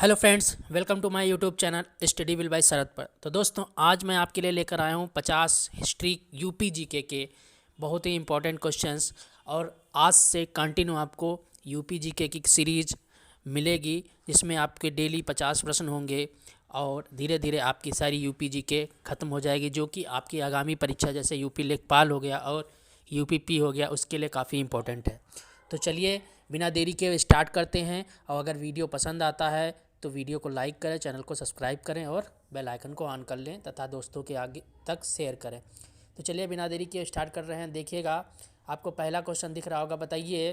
Hello friends, welcome to my YouTube channel study will by Sharad पर। तो दोस्तों, आज मैं आपके लिए लेकर आया हूँ 50 हिस्ट्री यूपी जीके के बहुत ही इंपॉर्टेंट क्वेश्चंस। और आज से कंटिन्यू आपको यूपी जीके की सीरीज मिलेगी जिसमें आपके डेली 50 प्रश्न होंगे और धीरे धीरे आपकी सारी यूपी जीके ख़त्म हो जाएगी, जो कि आपकी आगामी परीक्षा जैसे यूपी लेखपाल हो गया और यूपीपी हो गया उसके लिए काफ़ी इंपॉर्टेंट है। तो चलिए बिना देरी के स्टार्ट करते हैं। और अगर वीडियो पसंद आता है तो वीडियो को लाइक करें, चैनल को सब्सक्राइब करें और बेल आइकन को ऑन कर लें तथा दोस्तों के आगे तक शेयर करें। तो चलिए बिना देरी के स्टार्ट कर रहे हैं। देखिएगा, आपको पहला क्वेश्चन दिख रहा होगा। बताइए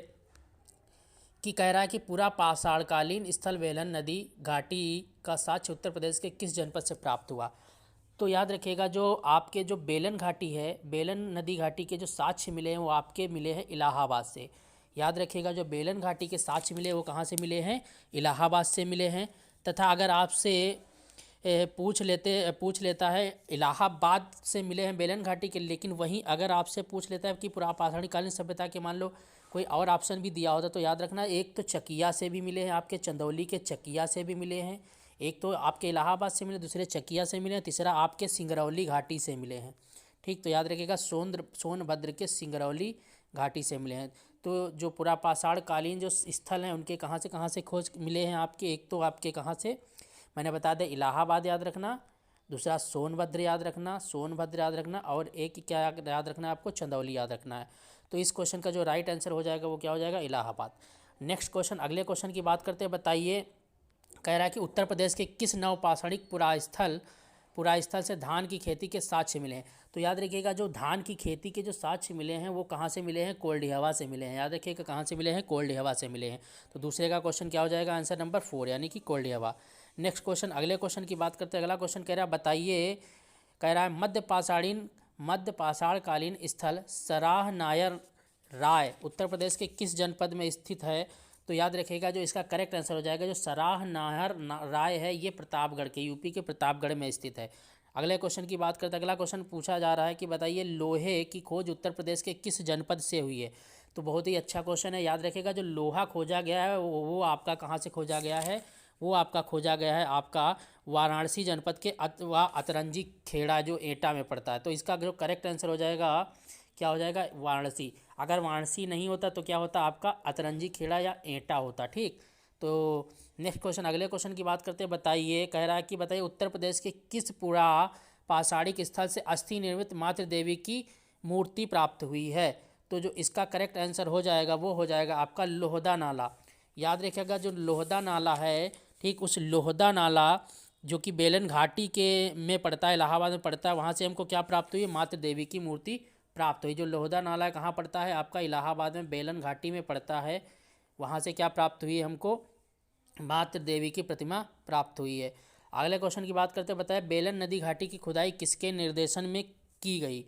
कि कह रहा है कि पूरा पाषाणकालीन स्थल बेलन नदी घाटी का साक्ष्य उत्तर प्रदेश के किस जनपद से प्राप्त हुआ। तो याद रखिएगा, जो आपके जो बेलन घाटी है, बेलन नदी घाटी के जो साक्ष्य मिले हैं वो आपके मिले हैं इलाहाबाद से। याद रखिएगा, जो बेलन घाटी के साक्ष्य मिले वो कहाँ से मिले हैं? इलाहाबाद से मिले हैं। तथा अगर आपसे पूछ लेता है इलाहाबाद से मिले हैं बेलन घाटी के, लेकिन वहीं अगर आपसे पूछ लेता है कि पुरा पाषाणकालीन सभ्यता के, मान लो कोई और ऑप्शन भी दिया होता तो याद रखना, एक तो चकिया से भी मिले हैं, आपके चंदौली के चकिया से भी मिले हैं। एक तो आपके इलाहाबाद से मिले, दूसरे चकिया से मिले, तीसरा आपके सिंगरौली घाटी से मिले हैं। ठीक, तो याद रखिएगा सोनभद्र के सिंगरौली घाटी से मिले हैं। तो जो पुरा पाषाणकालीन जो स्थल हैं उनके कहाँ से खोज मिले हैं आपके, एक तो आपके कहाँ से मैंने बता दें इलाहाबाद याद रखना, दूसरा सोनभद्र याद रखना और एक क्या याद रखना है आपको, चंदौली याद रखना है। तो इस क्वेश्चन का जो राइट आंसर हो जाएगा वो क्या हो जाएगा? इलाहाबाद। नेक्स्ट क्वेश्चन, अगले क्वेश्चन की बात करते हैं। बताइए, कह रहा है कि उत्तर प्रदेश के किस नवपाषाणिक पुरास्थल से धान की खेती के साक्ष्य मिले हैं। तो याद रखिएगा, जो धान की खेती के जो साक्ष्य मिले हैं वो कहाँ से मिले हैं? कोल्डिहवा से मिले हैं। याद रखिएगा, कहाँ से मिले हैं? कोल्डिहवा से मिले हैं। तो दूसरे का क्वेश्चन क्या हो जाएगा? आंसर नंबर 4 यानी कि कोल्डिहवा। नेक्स्ट क्वेश्चन, अगले क्वेश्चन की बात करते हैं। अगला क्वेश्चन कह रहा है, बताइए, कह रहा है मध्य पाषाणकालीन स्थल सराह नायर राय उत्तर प्रदेश के किस जनपद में स्थित है। तो याद रखिएगा, जो इसका करेक्ट आंसर हो जाएगा, जो सराह नाहर राय है ये प्रतापगढ़ के, यूपी के प्रतापगढ़ में स्थित है। अगले क्वेश्चन की बात करते हैं। अगला क्वेश्चन पूछा जा रहा है कि बताइए, लोहे की खोज उत्तर प्रदेश के किस जनपद से हुई है। तो बहुत ही अच्छा क्वेश्चन है। याद रखिएगा, जो लोहा खोजा गया है वो आपका कहाँ से खोजा गया है? वो आपका खोजा गया है आपका वाराणसी जनपद के अतरंजी खेड़ा जो एटा में पड़ता है। तो इसका जो करेक्ट आंसर हो जाएगा क्या हो जाएगा? वाराणसी। अगर वाराणसी नहीं होता तो क्या होता आपका? अतरंजी खेड़ा या एटा होता। ठीक, तो नेक्स्ट क्वेश्चन, अगले क्वेश्चन की बात करते हैं। बताइए, कह रहा है कि बताइए, उत्तर प्रदेश के किस पुरा पाषाणिक स्थल से अस्थि निर्मित मातृ देवी की मूर्ति प्राप्त हुई है। तो जो इसका करेक्ट आंसर हो जाएगा वो हो जाएगा आपका लोहदा नाला। याद रखिएगा, जो लोहदा नाला है, ठीक, उस लोहदा नाला जो कि बेलन घाटी के में पड़ता है, इलाहाबाद में पड़ता है, वहाँ से हमको क्या प्राप्त हुई? मातृ देवी की मूर्ति प्राप्त हुई। जो लोहदा नाला कहाँ पड़ता है? आपका इलाहाबाद में बेलन घाटी में पड़ता है। वहाँ से क्या प्राप्त हुई है हमको? मातृ देवी की प्रतिमा प्राप्त हुई है। अगले क्वेश्चन की बात करते हैं। बताया, बेलन नदी घाटी की खुदाई किसके निर्देशन में की गई।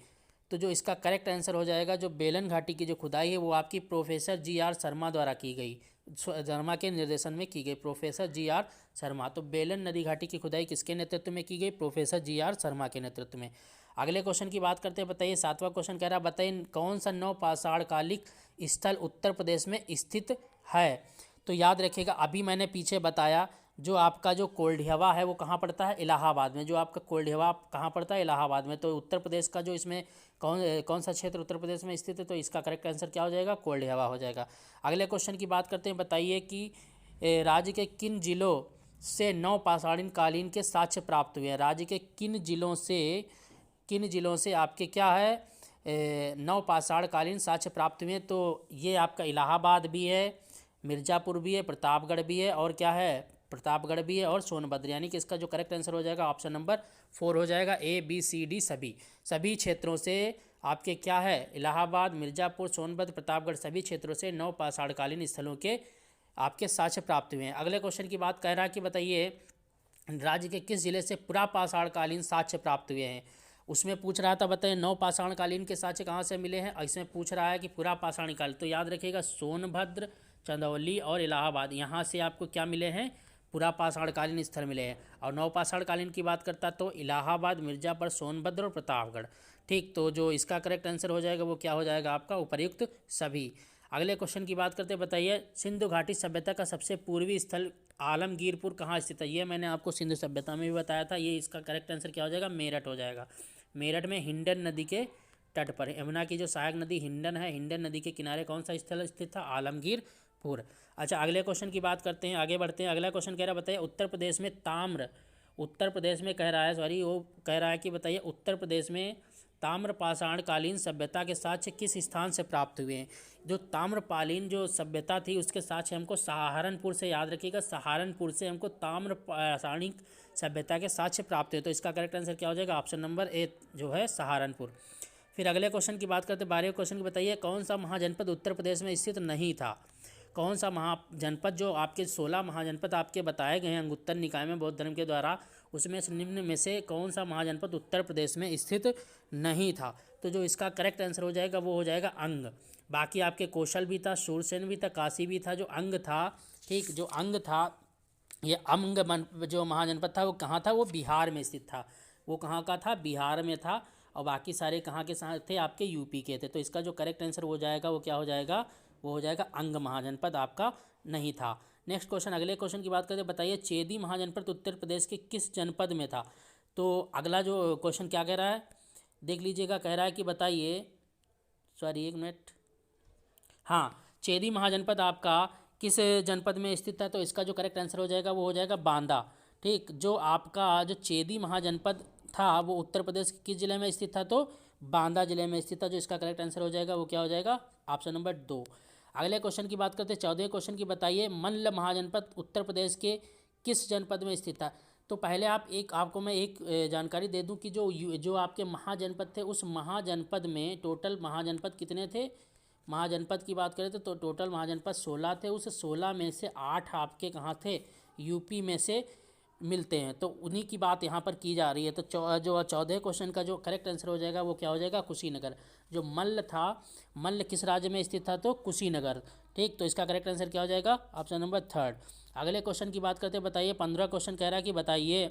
तो जो इसका करेक्ट आंसर हो जाएगा, जो बेलन घाटी की जो खुदाई है वो आपकी प्रोफेसर जी.आर. शर्मा द्वारा की गई, शर्मा के निर्देशन में की गई, प्रोफेसर जी.आर. शर्मा। तो बेलन नदी घाटी की खुदाई किसके नेतृत्व में की गई? Professor G.R.. शर्मा के नेतृत्व में। अगले क्वेश्चन की बात करते हैं। बताइए, 7वां क्वेश्चन कह रहा है, बताइए कौन सा नवपाषाणकालिक स्थल उत्तर प्रदेश में स्थित है। तो याद रखिएगा, अभी मैंने पीछे बताया, जो आपका जो कोल्डिहवा है वो कहाँ पड़ता है? इलाहाबाद में। जो आपका कोल्डिहवा कहाँ पड़ता है? इलाहाबाद में। तो उत्तर प्रदेश का जो इसमें कौन सा क्षेत्र उत्तर प्रदेश में स्थित है, तो इसका करेक्ट आंसर क्या हो जाएगा? कोल्डिहवा हो जाएगा। अगले क्वेश्चन की बात करते हैं। बताइए कि राज्य के किन जिलों से नवपाषाणीन कालीन के साक्ष्य प्राप्त हुए हैं। राज्य के किन जिलों से आपके क्या है नवपाषाणकालीन साक्ष्य प्राप्त हुए हैं। तो ये आपका इलाहाबाद भी है, मिर्ज़ापुर भी है, प्रतापगढ़ भी है, और क्या है? प्रतापगढ़ भी है और सोनभद्र। यानी कि इसका जो करेक्ट आंसर हो जाएगा ऑप्शन नंबर 4 हो जाएगा। A, B, C, D सभी क्षेत्रों से आपके क्या है? इलाहाबाद, मिर्ज़ापुर, सोनभद्र, प्रतापगढ़ सभी क्षेत्रों से नवपाषाणकालीन स्थलों के आपके साक्ष्य प्राप्त हुए हैं। अगले क्वेश्चन की बात कह रहा है कि बताइए, राज्य के किस जिले से पुरापाषाणकालीन साक्ष्य प्राप्त हुए हैं। उसमें पूछ रहा था, बताइए नवपाषाणकालीन के साक्ष्य कहाँ से मिले हैं। इसमें पूछ रहा है कि पुरापाषाणकालीन, तो याद रखिएगा सोनभद्र, चंदौली और इलाहाबाद, यहाँ से आपको क्या मिले हैं? पुरापाषाणकालीन स्थल मिले हैं। और नवपाषाणकालीन की बात करता तो इलाहाबाद, मिर्ज़ापुर, सोनभद्र और प्रतापगढ़। ठीक, तो जो इसका करेक्ट आंसर हो जाएगा वो क्या हो जाएगा आपका? उपर्युक्त सभी। अगले क्वेश्चन की बात करते हैं, बताइए सिंधु घाटी सभ्यता का सबसे पूर्वी स्थल आलमगीरपुर कहाँ स्थित है। ये मैंने आपको सिंधु सभ्यता में भी बताया था। ये इसका करेक्ट आंसर क्या हो जाएगा, मेरठ हो जाएगा। मेरठ में हिंडन नदी के तट पर, यमुना की जो सहायक नदी हिंडन है, हिंडन नदी के किनारे कौन सा स्थल स्थित था, आलमगीरपुर। अच्छा, अगले क्वेश्चन की बात करते हैं, आगे बढ़ते हैं। अगला क्वेश्चन कह रहा है बताइए उत्तर प्रदेश में ताम्र, उत्तर प्रदेश में कह रहा है, सॉरी वो कह रहा है कि बताइए उत्तर प्रदेश में ताम्रपाषाणकालीन सभ्यता के साक्ष्य किस स्थान से प्राप्त हुए हैं। जो ताम्रपालीन जो सभ्यता थी उसके साक्ष्य हमको सहारनपुर से, याद रखिएगा सहारनपुर से हमको ताम्रपाषाणिक सभ्यता के साक्ष्य प्राप्त हुए। तो इसका करेक्ट आंसर क्या हो जाएगा, ऑप्शन नंबर ए जो है सहारनपुर। फिर अगले क्वेश्चन की बात करते हैं, 12वें क्वेश्चन की बताइए कौन सा महाजनपद उत्तर प्रदेश में स्थित नहीं था। कौन सा महाजनपद, जो आपके 16 महाजनपद आपके बताए गए हैं अंगुत्तर निकाय में बौद्ध धर्म के द्वारा, उसमें से निम्न में से कौन सा महाजनपद उत्तर प्रदेश में स्थित नहीं था। तो जो इसका करेक्ट आंसर हो जाएगा वो हो जाएगा अंग। बाकी आपके कौशल भी था, शूरसेन भी था, काशी भी था। जो अंग था, ठीक, जो अंग था, ये जो महाजनपद था वो कहाँ था, वो बिहार में स्थित था। वो कहाँ का था, बिहार में था। और बाकी सारे कहाँ के साथ थे, आपके यूपी के थे। तो इसका जो करेक्ट आंसर हो जाएगा वो क्या हो जाएगा, वो हो जाएगा अंग महाजनपद आपका नहीं था। नेक्स्ट क्वेश्चन, अगले क्वेश्चन की बात करते हैं, बताइए चेदी महाजनपद उत्तर प्रदेश के किस जनपद में था। तो अगला जो क्वेश्चन क्या कह रहा है देख लीजिएगा, कह रहा है कि बताइए, सॉरी एक मिनट, हाँ, चेदी महाजनपद आपका किस जनपद में स्थित है। तो इसका जो करेक्ट आंसर हो जाएगा वो हो जाएगा बांदा। ठीक, जो आपका जो चेदी महाजनपद था वो उत्तर प्रदेश के किस जिले में स्थित था, तो बांदा जिले में स्थित था। जो इसका करेक्ट आंसर हो जाएगा वो क्या हो जाएगा, ऑप्शन नंबर 2। अगले क्वेश्चन की बात करते हैं, 14वें क्वेश्चन की बताइए मल्ल महाजनपद उत्तर प्रदेश के किस जनपद में स्थित था। तो पहले आपको मैं एक जानकारी दे दूं कि जो आपके महाजनपद थे, उस महाजनपद में टोटल महाजनपद कितने थे। महाजनपद की बात करें तो टोटल महाजनपद 16 थे। उस 16 में से 8 आपके कहाँ थे, यूपी में से मिलते हैं। तो उन्हीं की बात यहाँ पर की जा रही है। तो जो 14वें क्वेश्चन का जो करेक्ट आंसर हो जाएगा वो क्या हो जाएगा, कुशीनगर। जो मल्ल था, मल्ल किस राज्य में स्थित था, तो कुशीनगर। ठीक, तो इसका करेक्ट आंसर क्या हो जाएगा, ऑप्शन नंबर 3। अगले क्वेश्चन की बात करते हैं, बताइए 15वां क्वेश्चन कह रहा है कि बताइए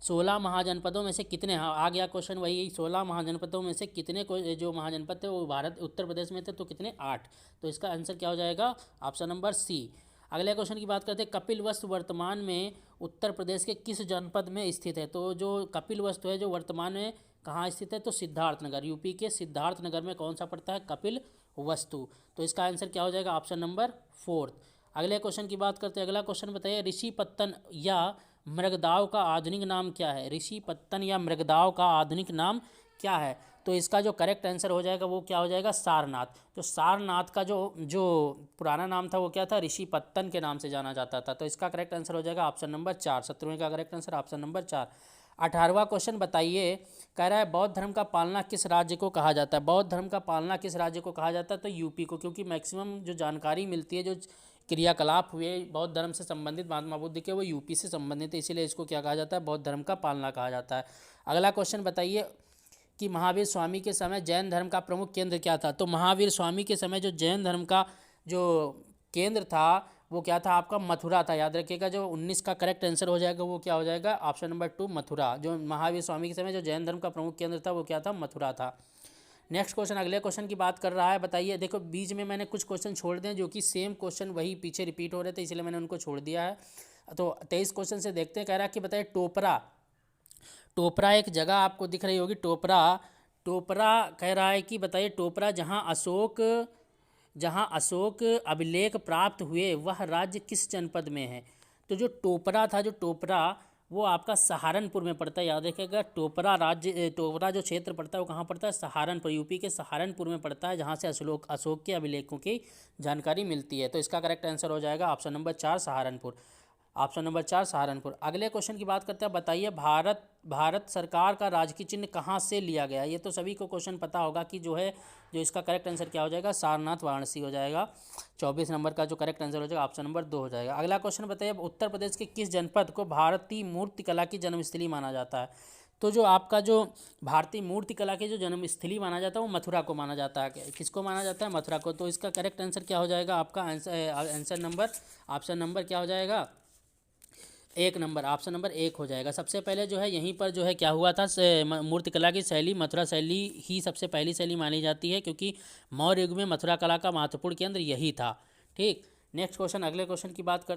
16 महाजनपदों में से कितने, हाँ आ गया क्वेश्चन वही, 16 महाजनपदों में से कितने को जो महाजनपद थे वो भारत उत्तर प्रदेश में थे, तो कितने, 8। तो इसका आंसर क्या हो जाएगा, ऑप्शन नंबर सी। अगले क्वेश्चन की बात करते हैं, कपिलवस्तु वर्तमान में उत्तर प्रदेश के किस जनपद में स्थित है। तो जो कपिलवस्तु है जो वर्तमान में कहाँ स्थित है, तो सिद्धार्थनगर, यूपी के सिद्धार्थनगर में कौन सा पड़ता है, कपिलवस्तु। तो इसका आंसर क्या हो जाएगा, ऑप्शन नंबर 4। अगले क्वेश्चन की बात करते हैं, अगला क्वेश्चन बताइए ऋषिपत्तन या मृगदाव का आधुनिक नाम क्या है। ऋषिपत्तन या मृगदाव का आधुनिक नाम क्या है। तो इसका जो करेक्ट आंसर हो जाएगा वो क्या हो जाएगा, सारनाथ। तो सारनाथ का जो पुराना नाम था वो क्या था, ऋषिपत्तन के नाम से जाना जाता था। तो इसका करेक्ट आंसर हो जाएगा ऑप्शन नंबर 4। 17वें का करेक्ट आंसर ऑप्शन नंबर 4। 18वां क्वेश्चन बताइए, कह रहा है बौद्ध धर्म का पालना किस राज्य को कहा जाता है। बौद्ध धर्म का पालना किस राज्य को कहा जाता है, तो यूपी को, क्योंकि मैक्सिमम जो जानकारी मिलती है, जो क्रियाकलाप हुए बौद्ध धर्म से संबंधित महात्मा बुद्ध के, वो यूपी से संबंधित है, इसीलिए इसको क्या कहा जाता है, बौद्ध धर्म का पालना कहा जाता है। अगला क्वेश्चन बताइए कि महावीर स्वामी के समय जैन धर्म का प्रमुख केंद्र क्या था। तो महावीर स्वामी के समय जो जैन धर्म का जो केंद्र था वो क्या था, आपका मथुरा था। याद रखिएगा, जो 19 का करेक्ट आंसर हो जाएगा वो क्या हो जाएगा, ऑप्शन नंबर 2 मथुरा। जो महावीर स्वामी के समय जो जैन धर्म का प्रमुख केंद्र था वो क्या था, मथुरा था। नेक्स्ट क्वेश्चन, अगले क्वेश्चन की बात कर रहा है, बताइए, देखो बीच में मैंने कुछ क्वेश्चन छोड़ दिए जो कि सेम क्वेश्चन वही पीछे रिपीट हो रहे थे, इसलिए मैंने उनको छोड़ दिया है। तो 23 क्वेश्चन से देखते हैं, कह रहा है कि बताइए टोपरा, टोपरा एक जगह आपको दिख रही होगी, टोपरा, टोपरा कह रहा है कि बताइए टोपरा जहाँ अशोक अभिलेख प्राप्त हुए वह राज्य किस जनपद में है। तो जो टोपरा था, जो टोपरा वो आपका सहारनपुर में पड़ता है। याद रखिएगा, टोपरा जो क्षेत्र पड़ता है वो कहाँ पड़ता है, सहारनपुर, यूपी के सहारनपुर में पड़ता है, जहाँ से अशोक के अभिलेखों की जानकारी मिलती है। तो इसका करेक्ट आंसर हो जाएगा option number 4 Saharanpur. Option number 4 Saharanpur. अगले क्वेश्चन की बात करते हैं, बताइए भारत सरकार का राजकीय चिन्ह कहाँ से लिया गया। ये तो सभी को क्वेश्चन पता होगा कि जो इसका करेक्ट आंसर क्या हो जाएगा, सारनाथ वाराणसी हो जाएगा। 24 नंबर का जो करेक्ट आंसर हो जाएगा ऑप्शन नंबर 2 हो जाएगा। अगला क्वेश्चन बताइए, उत्तर प्रदेश के किस जनपद को भारतीय मूर्तिकला की जन्मस्थली माना जाता है। तो जो आपका जो भारतीय मूर्तिकला की जो जन्मस्थली माना जाता है वो मथुरा को माना जाता है। किसको माना जाता है, मथुरा को। तो इसका करेक्ट आंसर क्या हो जाएगा, आपका आंसर नंबर ऑप्शन नंबर क्या हो जाएगा, एक नंबर, ऑप्शन नंबर एक हो जाएगा। सबसे पहले जो है यहीं पर जो है क्या हुआ था, मूर्तिकला की शैली मथुरा शैली ही सबसे पहली शैली मानी जाती है, क्योंकि मौर्य युग में मथुरा कला का महत्वपूर्ण केंद्र यही था। ठीक, नेक्स्ट क्वेश्चन, अगले क्वेश्चन की बात करते